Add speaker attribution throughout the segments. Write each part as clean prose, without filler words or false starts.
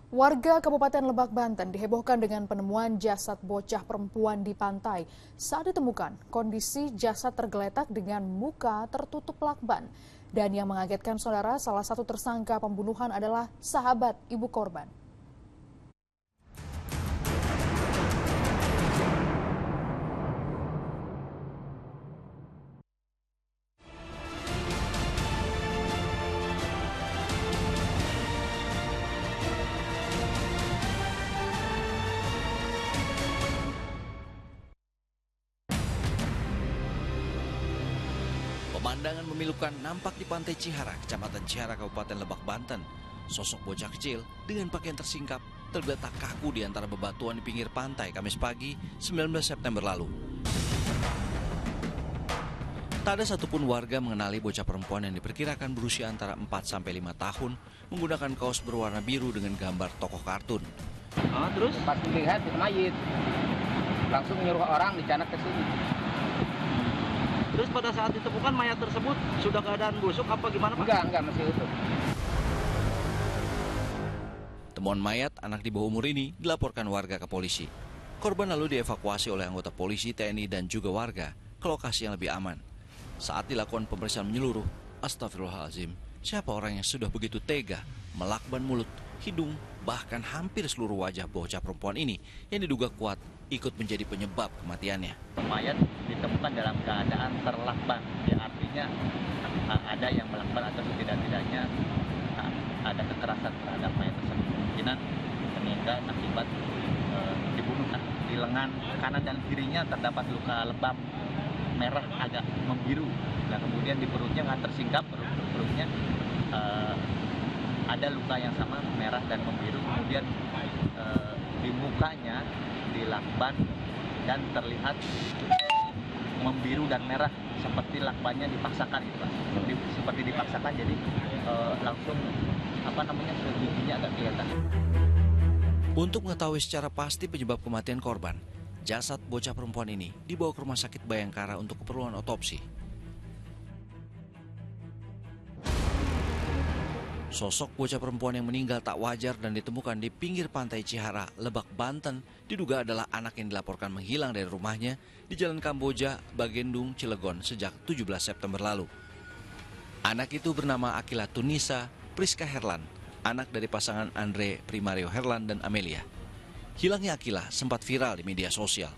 Speaker 1: Warga Kabupaten Lebak, Banten dihebohkan dengan penemuan jasad bocah perempuan di pantai. Saat ditemukan, kondisi jasad tergeletak dengan muka tertutup lakban. Dan yang mengagetkan saudara, salah satu tersangka pembunuhan adalah sahabat ibu korban.
Speaker 2: Pemandangan memilukan nampak di Pantai Cihara, Kecamatan Cihara, Kabupaten Lebak, Banten. Sosok bocah kecil dengan pakaian tersingkap tergeletak kaku di antara bebatuan di pinggir pantai Kamis pagi 19 September lalu. Tak ada satupun warga mengenali bocah perempuan yang diperkirakan berusia antara 4-5 tahun menggunakan kaos berwarna biru dengan gambar tokoh kartun.
Speaker 3: Terus pas melihat itu mayit, langsung nyuruh orang dicanak ke sini.
Speaker 4: Terus pada saat ditemukan mayat tersebut sudah keadaan busuk apa gimana Pak?
Speaker 3: Enggak, masih utuh.
Speaker 2: Temuan mayat anak di bawah umur ini dilaporkan warga ke polisi. Korban lalu dievakuasi oleh anggota polisi, TNI, dan juga warga ke lokasi yang lebih aman. Saat dilakukan pemeriksaan menyeluruh, astagfirullahaladzim, siapa orang yang sudah begitu tega melakban mulut, hidung, bahkan hampir seluruh wajah bocah perempuan ini yang diduga kuat ikut menjadi penyebab kematiannya.
Speaker 5: Mayat ditemukan dalam keadaan terlakban, ya artinya ada yang melakban atau setidak-tidaknya ada kekerasan terhadap mayat tersebut. Kemungkinan meninggal akibat dibunuh. Di lengan kanan dan kirinya terdapat luka lebam merah agak membiru. Nah kemudian di perutnya nggak tersingkap, perutnya ada luka yang sama merah dan membiru. Kemudian di mukanya dilakban dan terlihat membiru dan merah seperti lakbannya dipaksakan itu Pak. Seperti dipaksakan, jadi langsung giginya agak kelihatan.
Speaker 2: Untuk mengetahui secara pasti penyebab kematian korban, jasad bocah perempuan ini dibawa ke Rumah Sakit Bayangkara untuk keperluan otopsi. Sosok bocah perempuan yang meninggal tak wajar dan ditemukan di pinggir pantai Cihara, Lebak, Banten, diduga adalah anak yang dilaporkan menghilang dari rumahnya di Jalan Kamboja, Bagendung, Cilegon sejak 17 September lalu. Anak itu bernama Akila Tunisa Priska Herlan, anak dari pasangan Andre Primario Herlan dan Amelia. Hilangnya Akila sempat viral di media sosial.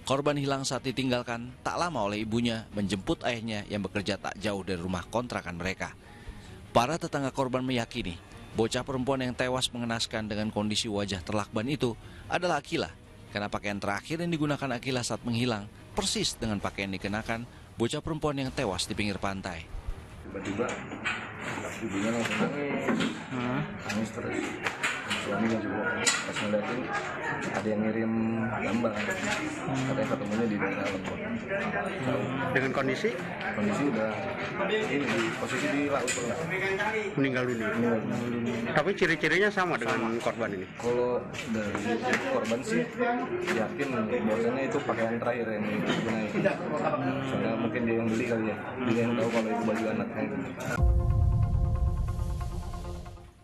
Speaker 2: Korban hilang saat ditinggalkan tak lama oleh ibunya menjemput ayahnya yang bekerja tak jauh dari rumah kontrakan mereka. Para tetangga korban meyakini bocah perempuan yang tewas mengenaskan dengan kondisi wajah terlakban itu adalah Akila, karena pakaian terakhir yang digunakan Akila saat menghilang persis dengan pakaian dikenakan bocah perempuan yang tewas di pinggir pantai.
Speaker 6: Tiba-tiba ibunya langsung nangis terus. Suaminya juga pas ngeliatin ada yang ngirim gambar, katanya ketemunya di daerah Lembon.
Speaker 4: Dengan kondisi
Speaker 6: udah ini di posisi di laut lah.
Speaker 4: meninggal dunia. Tapi ciri-cirinya sama dengan korban ini.
Speaker 6: Kalau dari korban sih yakin bahwasannya itu pakaian terakhir yang digunakan. Soalnya mungkin dia yang beli kali ya, dia yang tahu kalau itu baju anaknya.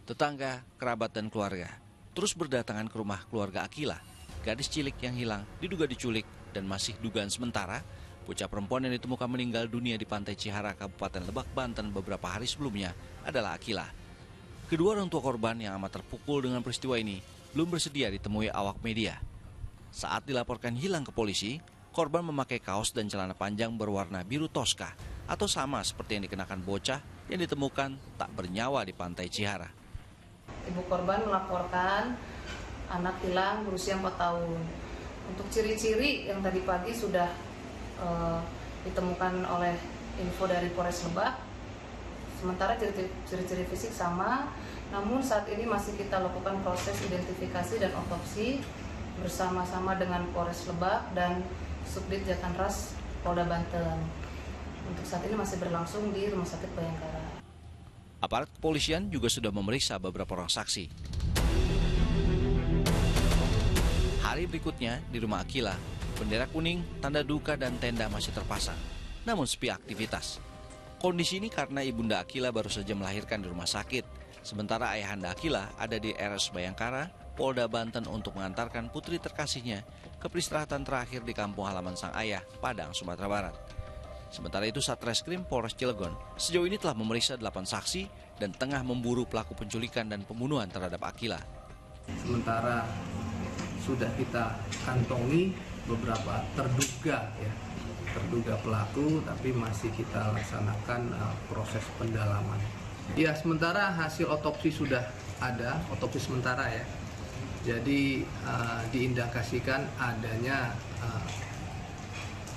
Speaker 2: Tetangga, kerabat, dan keluarga terus berdatangan ke rumah keluarga Akila. Gadis cilik yang hilang diduga diculik dan masih dugaan sementara bocah perempuan yang ditemukan meninggal dunia di Pantai Cihara, Kabupaten Lebak, Banten beberapa hari sebelumnya adalah Akila. Kedua orang tua korban yang amat terpukul dengan peristiwa ini belum bersedia ditemui awak media. Saat dilaporkan hilang ke polisi, korban memakai kaos dan celana panjang berwarna biru toska atau sama seperti yang dikenakan bocah yang ditemukan tak bernyawa di Pantai Cihara.
Speaker 7: Ibu korban melaporkan anak hilang berusia 4 tahun. Untuk ciri-ciri yang tadi pagi sudah ditemukan oleh info dari Polres Lebak, sementara ciri-ciri fisik sama, namun saat ini masih kita lakukan proses identifikasi dan otopsi bersama-sama dengan Polres Lebak dan Subdit Jatanras Polda Banten. Untuk saat ini masih berlangsung di Rumah Sakit Bayangkara.
Speaker 2: Aparat kepolisian juga sudah memeriksa beberapa orang saksi. Hari berikutnya di rumah Akila, bendera kuning, tanda duka, dan tenda masih terpasang, namun sepi aktivitas. Kondisi ini karena ibunda Akila baru saja melahirkan di rumah sakit Sementara ayahanda Akila ada di RS Bayangkara, Polda Banten untuk mengantarkan putri terkasihnya ke peristirahatan terakhir di kampung halaman sang ayah, Padang, Sumatera Barat. Sementara itu, Satreskrim Polres Cilegon sejauh ini telah memeriksa 8 saksi dan tengah memburu pelaku penculikan dan pembunuhan terhadap Akila.
Speaker 8: Sementara sudah kita kantongi beberapa terduga pelaku, tapi masih kita laksanakan proses pendalaman. Ya, sementara hasil otopsi sudah ada, otopsi sementara ya. Jadi diindikasikan adanya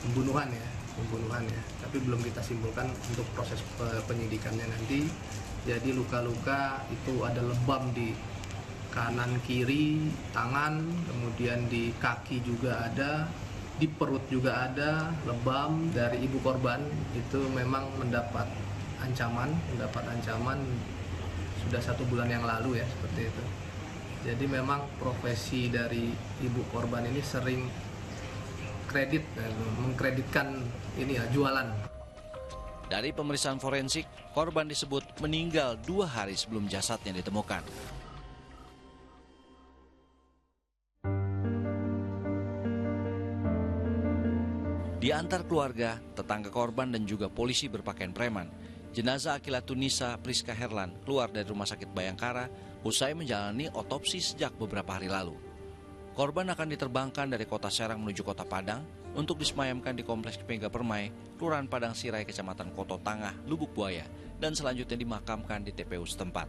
Speaker 8: pembunuhan ya, tapi belum kita simpulkan untuk proses penyidikannya nanti. Jadi luka-luka itu ada lebam di kanan kiri tangan, kemudian di kaki juga ada, di perut juga ada lebam. Dari ibu korban itu memang mendapat ancaman sudah 1 bulan yang lalu ya, seperti itu. Jadi memang profesi dari ibu korban ini sering mengkreditkan ini ya, jualan.
Speaker 2: Dari pemeriksaan forensik, korban disebut meninggal 2 hari sebelum jasadnya ditemukan. Di antar keluarga, tetangga korban dan juga polisi berpakaian preman, jenazah Akila Tunisa Priska Herlan keluar dari Rumah Sakit Bayangkara usai menjalani otopsi sejak beberapa hari lalu. Korban akan diterbangkan dari kota Serang menuju kota Padang untuk disemayamkan di Kompleks Mega Permai, Kelurahan Padang Sirai, Kecamatan Koto Tangah, Lubuk Buaya, dan selanjutnya dimakamkan di TPU setempat.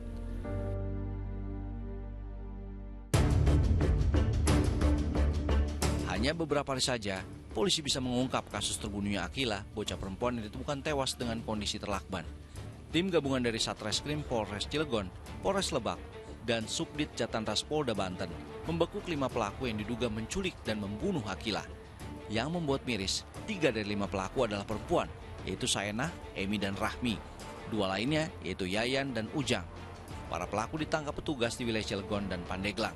Speaker 2: Hanya beberapa hari saja, polisi bisa mengungkap kasus terbunuhnya Akila, bocah perempuan yang ditemukan tewas dengan kondisi terlakban. Tim gabungan dari Satreskrim Polres Cilegon, Polres Lebak, dan Subdit Jatanras Polda Banten membekuk 5 pelaku yang diduga menculik dan membunuh Akila. Yang membuat miris, 3 dari 5 pelaku adalah perempuan, yaitu Saenah, Emi, dan Rahmi. 2 lainnya yaitu Yayan dan Ujang. Para pelaku ditangkap petugas di wilayah Cilegon dan Pandeglang.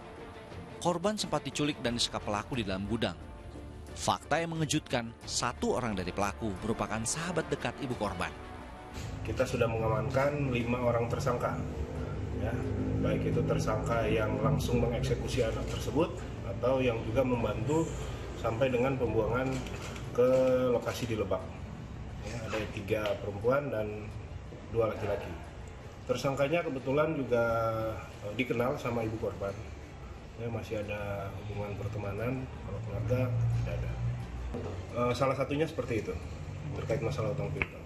Speaker 2: Korban sempat diculik dan disekap pelaku di dalam gudang. Fakta yang mengejutkan, 1 orang dari pelaku merupakan sahabat dekat ibu korban.
Speaker 9: Kita sudah mengamankan 5 orang tersangka, ya, baik itu tersangka yang langsung mengeksekusi anak tersebut atau yang juga membantu sampai dengan pembuangan ke lokasi di Lebak. Ya, ada 3 perempuan dan 2 laki-laki. Tersangkanya kebetulan juga dikenal sama ibu korban. Ya, masih ada hubungan pertemanan, kalau keluarga tidak ada. Salah satunya seperti itu, terkait masalah utang piutang.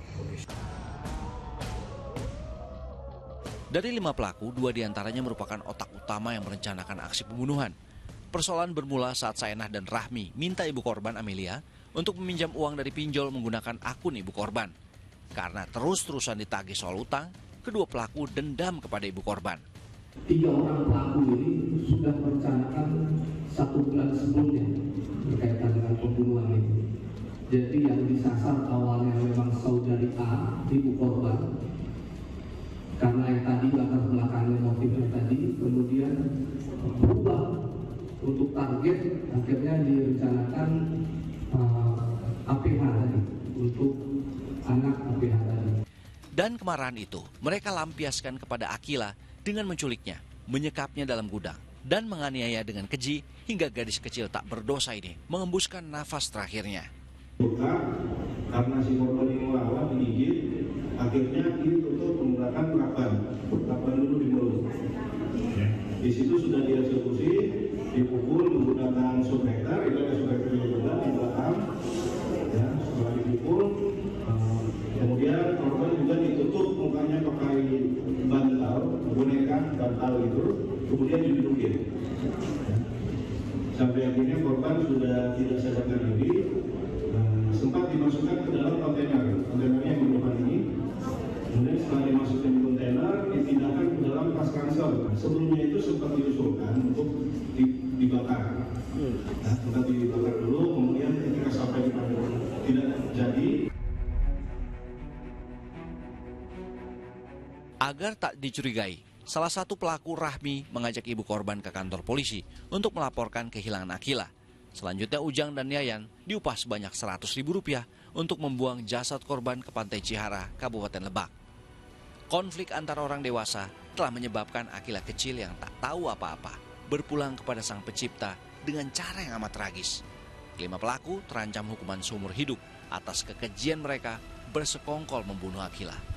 Speaker 2: Dari 5 pelaku, 2 diantaranya merupakan otak utama yang merencanakan aksi pembunuhan. Persoalan bermula saat Saenah dan Rahmi minta ibu korban Amelia untuk meminjam uang dari pinjol menggunakan akun ibu korban. Karena terus-terusan ditagih soal utang, kedua pelaku dendam kepada ibu korban.
Speaker 10: 3 orang pelaku ini sudah merencanakan 1 bulan sebelumnya berkaitan dengan pembunuhan ini. Jadi yang disasar awalnya memang saudari A, ibu korban, karena yang tadi latar belakangnya motifnya tadi, kemudian berubah untuk target, akhirnya direncanakan APH tadi, untuk anak APH tadi.
Speaker 2: Dan kemarahan itu mereka lampiaskan kepada Akila dengan menculiknya, menyekapnya dalam gudang, dan menganiaya dengan keji hingga gadis kecil tak berdosa ini mengembuskan nafas terakhirnya.
Speaker 11: Karena si korban ini melawan, digigit, akhirnya ditutup menggunakan lakban dulu di mulut. Di situ sudah dieksekusi, dipukul menggunakan subhektar, itu ada subhektar juga di belakang. Ya, setelah dipukul, kemudian korban juga ditutup mukanya pakai bantal, boneka bantal itu, kemudian didudukin. Ya. Sampai akhirnya korban sudah tidak sadarkan diri, sempat dimasukkan ke dalam kontainernya di depan ini. Kemudian setelah dimasukkan di kontainer, dipindahkan ke dalam tas ransel. Sebelumnya itu sempat diusulkan untuk dibakar. Nah, sempat dibakar dulu, kemudian ketika sampai di Padang tidak jadi.
Speaker 2: Agar tak dicurigai, salah satu pelaku Rahmi mengajak ibu korban ke kantor polisi untuk melaporkan kehilangan Akila. Selanjutnya Ujang dan Yayan diupah sebanyak Rp100.000 untuk membuang jasad korban ke Pantai Cihara, Kabupaten Lebak. Konflik antara orang dewasa telah menyebabkan Akila kecil yang tak tahu apa-apa berpulang kepada Sang Pencipta dengan cara yang amat tragis. 5 pelaku terancam hukuman seumur hidup atas kekejian mereka bersekongkol membunuh Akila.